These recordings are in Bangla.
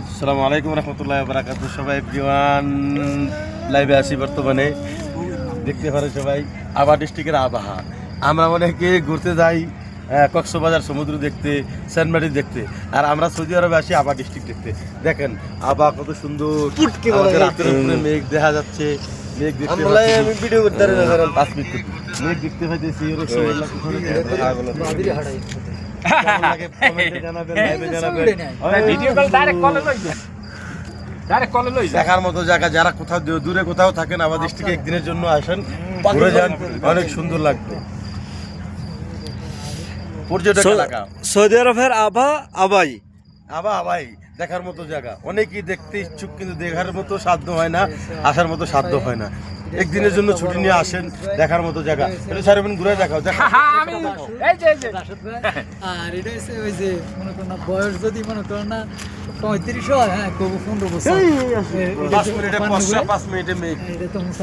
আসসালামু আলাইকুম রহমতুল্লাহি ওয়া বারাকাতুহু। সবাই এভরিওয়ান লাইভে আসি বর্তমানে। দেখতে পারে সবাই আবা ডিস্ট্রিক্টের আবহাওয়া। আমরা অনেকে ঘুরতে যাই কক্সবাজার সমুদ্র দেখতে, সেন্ট মার্টিন দেখতে, আর আমরা সৌদি আরবে আসি আবা ডিস্ট্রিক্ট দেখতে। দেখেন আবা কত সুন্দর, রাতের উপরে মেঘ দেখা যাচ্ছে। মেঘ দেখতে আমি ভিডিও করতে পারি না, 5 মিনিট মেঘ দেখতে পাইতেছি। দেখার মতো জায়গা, যারা কোথাও দূরে কোথাও থাকেন আবার ডিস্ট্রিক্টে একদিনের জন্য আসেন, ঘুরে যান, অনেক সুন্দর লাগবে। পর্যটক এলাকা সৌদি আরবের আবাই দেখার মতো জায়গা। অনেকেই দেখতে ইচ্ছুক, কিন্তু দেখার মতো সাধ্য হয় না, আসার মতো সাধ্য হয় না। একদিনের জন্য ছুটি নিয়ে আসেন, দেখার মতো জায়গা। এটা সারাদিন ঘুরে দেখাও। আর এটা হচ্ছে ওই যে মনে করো না, বয়স যদি মনে করো না 35 হয়, হ্যাঁ, কবু 15 বছর, 5 মিনিটে পয়সা, 5 মিনিটে মেঘ,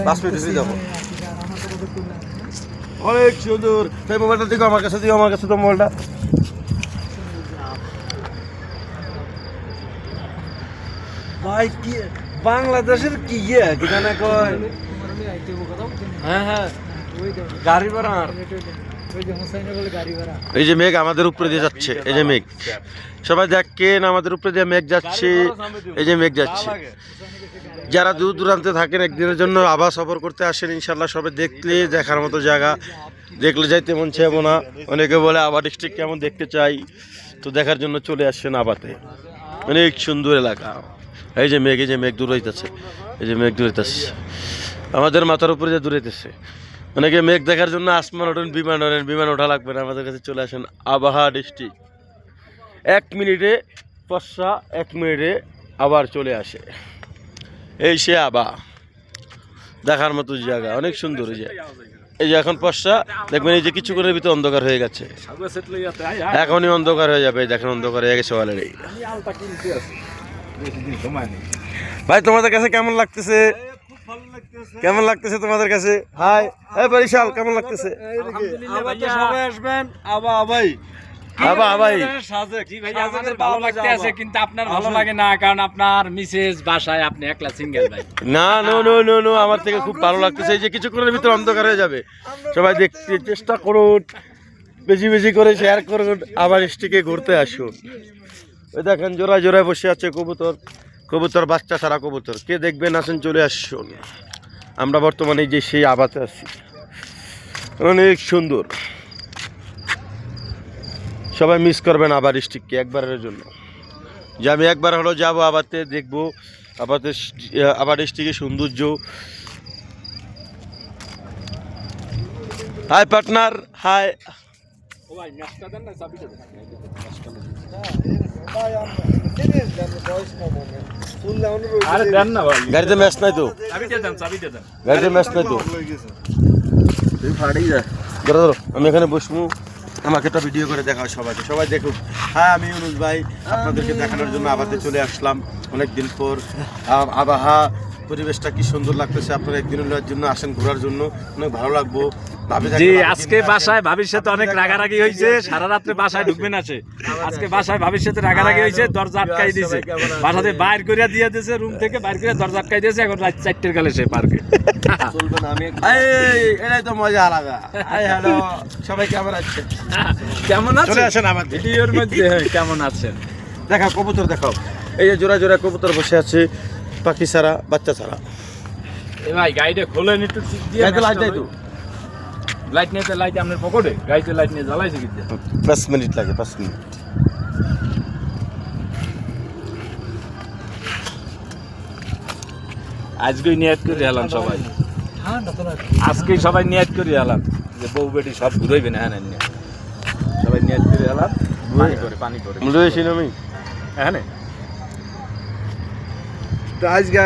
5 মিনিটে হয়ে যাবো। অনেক সুন্দর। তাই মোবাইলটা দিও আমার কাছে, তো মোবাইলটা। ভাই কি বাংলাদেশের কি কিখানে কয় হ্যাঁ গাড়ি ভাড়া। এই যে মেঘ আমাদের উপরে দিয়ে যাচ্ছে, এই যে মেঘ, সবাই দেখেন আমাদের উপরে দিয়ে মেঘ যাচ্ছে, এই যে মেঘ যাচ্ছে। যারা দূর দূরান্তে থাকেন, একদিনের জন্য আবার সফর করতে আসেন, ইনশাল্লাহ সবাই দেখলে দেখার মতো জায়গা, দেখলে যাইতে মন চাইবো না। অনেকে বলে আবা ডিস্ট্রিক্ট কেমন দেখতে চাই, তো দেখার জন্য চলে আসছেন আবাতে। অনেক সুন্দর এলাকা। এই যে মেঘ, এই যে মেঘ দূর হইতেছে, এই যে মেঘ দূর হইতেছে আমাদের মাথার উপরে, যে দূর হইতেছে। অনেকে মেঘ দেখার জন্য আসমান ওঠেন, বিমান ওঠা লাগবে না, আমাদের কাছে চলে আসেন আবাহা ডিস্ট্রিক্ট। 1 মিনিটে পশ্চা, 1 মিনিটে আবার চলে আসে। এই সে আবা, দেখার মতো জায়গা, অনেক সুন্দর। এই যে এখন পশ্চা দেখবেন, এই যে কিছুক্ষণের ভিতরে অন্ধকার হয়ে গেছে, এখনই অন্ধকার হয়ে যাবে। দেখেন অন্ধকার হয়ে গেছে অলরেডি। ভাই তোমাদের কাছে কেমন লাগতেছে? কেমন লাগতেছে তোমাদের কাছে? হাই বরিশাল, কেমন লাগতেছে? সবাই আসবেন আবাই। ভালো লাগতে আছে, কিন্তু আপনার ভালো লাগে না, কারণ আপনার মিসেস বাসায়, আপনি একলা সিঙ্গেল ভাই। না, আমার থেকে খুব ভালো লাগতেছে। এই যে কিছুক্ষণের ভিতরে অন্ধকার হয়ে যাবে, সবাই দেখতে চেষ্টা করুন, বেশি করে শেয়ার করুন, আবার স্টিকে ঘুরতে আসুন। ওই দেখেন জোড়ায় বসে আছে কবুতর, বাচ্চা ছাড়া কবুতর। কে দেখবেন আসেন, চলে আসুন। আমরা বর্তমানে যে সেই আবাতে আছি, অনেক সুন্দর। সবাই মিস করবেন আবার ডিস্ট্রিক্টকে একবারের জন্য, যে আমি একবার হলো যাবো আবাতে, দেখবো আবার ডিস্ট্রিক্টের সৌন্দর্য। Hi partner, hi. গাড়িতে ম্যাচ নাই তো, ধরো আমি এখানে বসবো, আমাকে একটা ভিডিও করে দেখাও সবাইকে, সবাই দেখুক। হ্যাঁ, আমি ইউনুস ভাই আপনাদেরকে দেখানোর জন্য আবাতে চলে আসলাম অনেকদিন পর। আবহাওয়া পরিবেশটা কি সুন্দর লাগতেছে। আপনারা একদিনের জন্য আসেন, ঘোরার জন্য, অনেক ভালো লাগবো। জি, আজকে বাসায় ভাবির সাথে অনেক রাগারাগি হয়েছে, সারা রাত্রে বাসায় ঢুকবেন আছে। আজকে বাসায় ভাবির সাথে রাগারাগি হয়েছে, দরজা আটকাই দিয়েছে, বাসাতে বাইর করে দিয়ে দিয়েছে, রুম থেকে বাইর করে দরজা আটকাই দিয়েছে। এখন রাত 4টের কালে সে পার্কে চলবে না। এটাই তো মজা আলাদা। হ্যালো সবাই, কেমন আছেন? কেমন আছেন? চলে আসেন আমার ভিডিওর মধ্যে। কেমন আছেন? দেখাও কবুতর, দেখাও। এই যে জোড়া কবুতর বসে আছে, পাখি ছাড়া, বাচ্চা ছাড়া। ভাই গাড়িটা খোলেন একটু, লাইট দেয় তো, লাইট নিয়ে, লাইট আপনার পকেটে, গাড়িতে লাইট নিয়ে জ্বালাইছে কিন্তু 5 মিনিট লাগে, 5 মিনিট। আজকেই নিয়ত করে এলাম সবাই, আজকেই সবাই নিয়ত করে এলাম যে বউ বেটি সব ঘুরাইবে না। হ্যাঁ, সবাই নিয়ত করে এলাম, পানি করে আমি হ্যাঁ।